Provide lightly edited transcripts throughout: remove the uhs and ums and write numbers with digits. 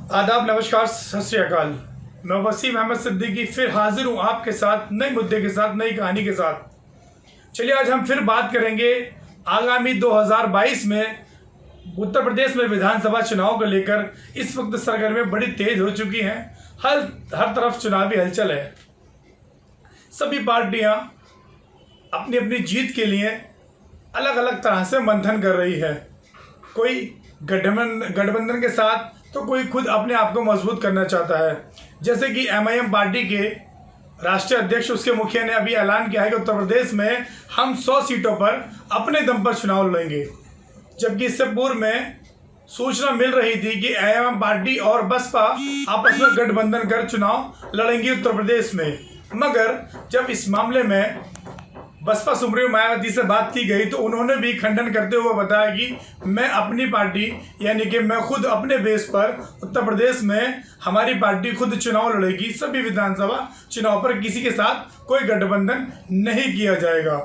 आदाब, नमस्कार, सत श्री अकाल। मैं वसीम अहमद सिद्दीकी फिर हाजिर हूँ आपके साथ नए मुद्दे के साथ, नई कहानी के साथ। चलिए आज हम फिर बात करेंगे आगामी 2022 में उत्तर प्रदेश में विधानसभा चुनाव को लेकर। इस वक्त सरगर्मियाँ बड़ी तेज हो चुकी हैं, हर तरफ चुनावी हलचल है। सभी पार्टियां अपनी अपनी जीत के लिए अलग अलग तरह से मंथन कर रही है। कोई गठबंधन के साथ तो कोई खुद अपने आप को मजबूत करना चाहता है। जैसे कि एमआईएम पार्टी के राष्ट्रीय अध्यक्ष, उसके मुखिया ने अभी ऐलान किया है कि उत्तर प्रदेश में हम 100 सीटों पर अपने दम पर चुनाव लड़ेंगे। जबकि इससे पूर्व में सूचना मिल रही थी कि एमआईएम पार्टी और बसपा आपस में गठबंधन कर चुनाव लड़ेंगी उत्तर प्रदेश में। मगर जब इस मामले में बसपा सुप्रीमो मायावती से बात की गई तो उन्होंने भी खंडन करते हुए बताया कि मैं अपनी पार्टी यानी कि मैं खुद अपने बेस पर उत्तर प्रदेश में हमारी पार्टी खुद चुनाव लड़ेगी। सभी विधानसभा चुनाव पर किसी के साथ कोई गठबंधन नहीं किया जाएगा।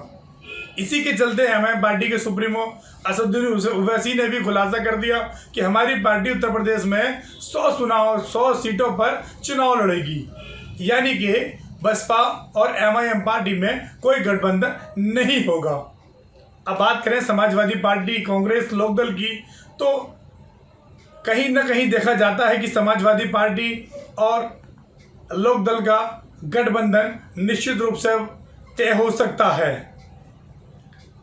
इसी के चलते एमआईएम पार्टी के सुप्रीमो असदुद्दीन ओवैसी ने भी खुलासा कर दिया कि हमारी पार्टी उत्तर प्रदेश में 100 सीटों पर चुनाव लड़ेगी। यानी कि बसपा और एमआईएम पार्टी में कोई गठबंधन नहीं होगा। अब बात करें समाजवादी पार्टी, कांग्रेस, लोकदल की, तो कहीं ना कहीं देखा जाता है कि समाजवादी पार्टी और लोकदल का गठबंधन निश्चित रूप से तय हो सकता है।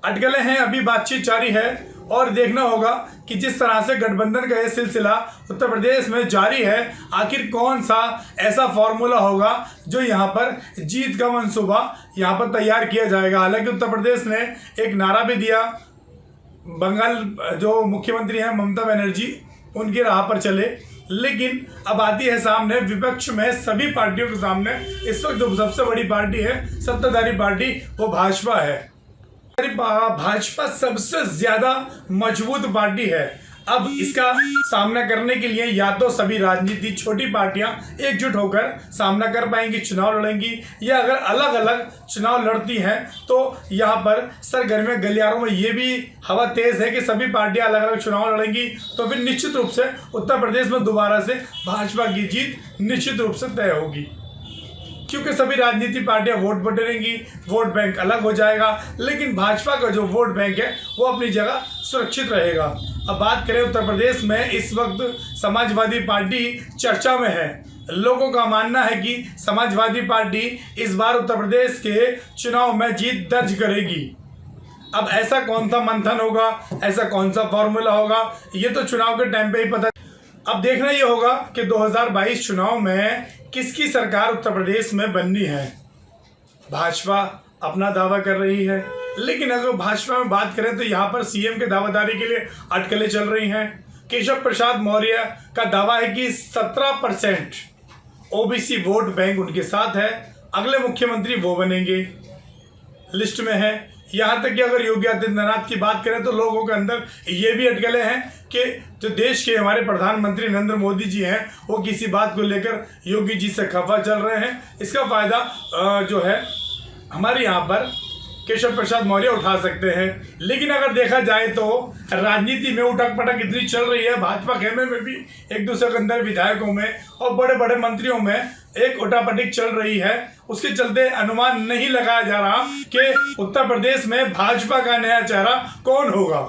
अटकलें हैं, अभी बातचीत जारी है और देखना होगा कि जिस तरह से गठबंधन का यह सिलसिला उत्तर प्रदेश में जारी है, आखिर कौन सा ऐसा फॉर्मूला होगा जो यहाँ पर जीत का मंसूबा यहाँ पर तैयार किया जाएगा। हालांकि उत्तर प्रदेश ने एक नारा भी दिया, बंगाल जो मुख्यमंत्री हैं ममता बनर्जी उनकी राह पर चले। लेकिन अब आती है सामने विपक्ष में सभी पार्टियों के सामने इस वक्त जो सबसे बड़ी पार्टी है, सत्ताधारी पार्टी, वो भाजपा है। भाजपा सबसे ज्यादा मजबूत पार्टी है। अब इसका सामना करने के लिए या तो सभी राजनीति छोटी पार्टियां एकजुट होकर सामना कर पाएंगी, चुनाव लड़ेंगी, या अगर अलग अलग चुनाव लड़ती हैं तो यहाँ पर सरगर्मियां गलियारों में ये भी हवा तेज है कि सभी पार्टियां अलग अलग चुनाव लड़ेंगी। तो फिर निश्चित रूप से उत्तर प्रदेश में दोबारा से भाजपा की जीत निश्चित रूप से तय होगी, क्योंकि सभी राजनीतिक पार्टियां वोट बटेंगी, वोट बैंक अलग हो जाएगा, लेकिन भाजपा का जो वोट बैंक है वो अपनी जगह सुरक्षित रहेगा। अब बात करें उत्तर प्रदेश में, इस वक्त समाजवादी पार्टी चर्चा में है। लोगों का मानना है कि समाजवादी पार्टी इस बार उत्तर प्रदेश के चुनाव में जीत दर्ज करेगी। अब ऐसा कौन सा मंथन होगा, ऐसा कौन सा फॉर्मूला होगा, ये तो चुनाव के टाइम पे ही पता। अब देखना ये होगा कि 2022 चुनाव में किसकी सरकार उत्तर प्रदेश में बननी है। भाजपा अपना दावा कर रही है, लेकिन अगर भाजपा में बात करें तो यहाँ पर सीएम के दावेदारी के लिए अटकलें चल रही हैं। केशव प्रसाद मौर्य का दावा है कि 17% ओबीसी वोट बैंक उनके साथ है, अगले मुख्यमंत्री वो बनेंगे, लिस्ट में है। यहाँ तक कि अगर योगी आदित्यनाथ की बात करें तो लोगों के अंदर ये भी अटकलें हैं कि जो देश के हमारे प्रधानमंत्री नरेंद्र मोदी जी हैं वो किसी बात को लेकर योगी जी से खफा चल रहे हैं। इसका फायदा जो है हमारे यहाँ पर केशव प्रसाद मौर्य उठा सकते हैं। लेकिन अगर देखा जाए तो राजनीति में उठक पटक इतनी चल रही है, भाजपा खेमे में भी एक दूसरे के अंदर विधायकों में और बड़े बड़े मंत्रियों में एक उठापटक चल रही है। उसके चलते अनुमान नहीं लगाया जा रहा कि उत्तर प्रदेश में भाजपा का नया चेहरा कौन होगा।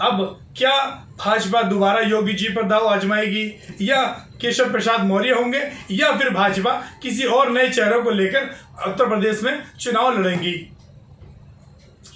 अब क्या भाजपा दोबारा योगी जी पर दाव आजमाएगी, या केशव प्रसाद मौर्य होंगे, या फिर भाजपा किसी और नए चेहरों को लेकर उत्तर प्रदेश में चुनाव लड़ेंगी।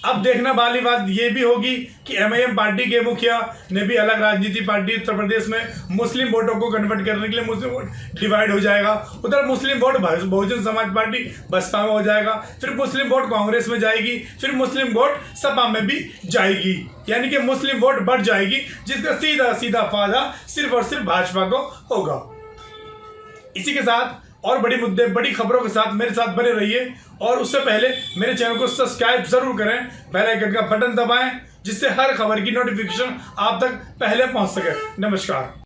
अब देखना वाली बात यह भी होगी कि एमआईएम पार्टी के मुखिया ने भी अलग राजनीति पार्टी उत्तर प्रदेश में मुस्लिम वोटों को कन्वर्ट करने के लिए मुस्लिम वोट डिवाइड हो जाएगा। उधर मुस्लिम वोट बहुजन समाज पार्टी बसपा में हो जाएगा, फिर मुस्लिम वोट कांग्रेस में जाएगी, फिर मुस्लिम वोट सपा में भी जाएगी। यानी कि मुस्लिम वोट बढ़ जाएगी, जिसका सीधा सीधा फायदा सिर्फ और सिर्फ भाजपा को होगा। इसी के साथ और बड़ी मुद्दे, बड़ी खबरों के साथ मेरे साथ बने रहिए, और उससे पहले मेरे चैनल को सब्सक्राइब जरूर करें, बेल आइकन का बटन दबाएं, जिससे हर खबर की नोटिफिकेशन आप तक पहले पहुंच सके। नमस्कार।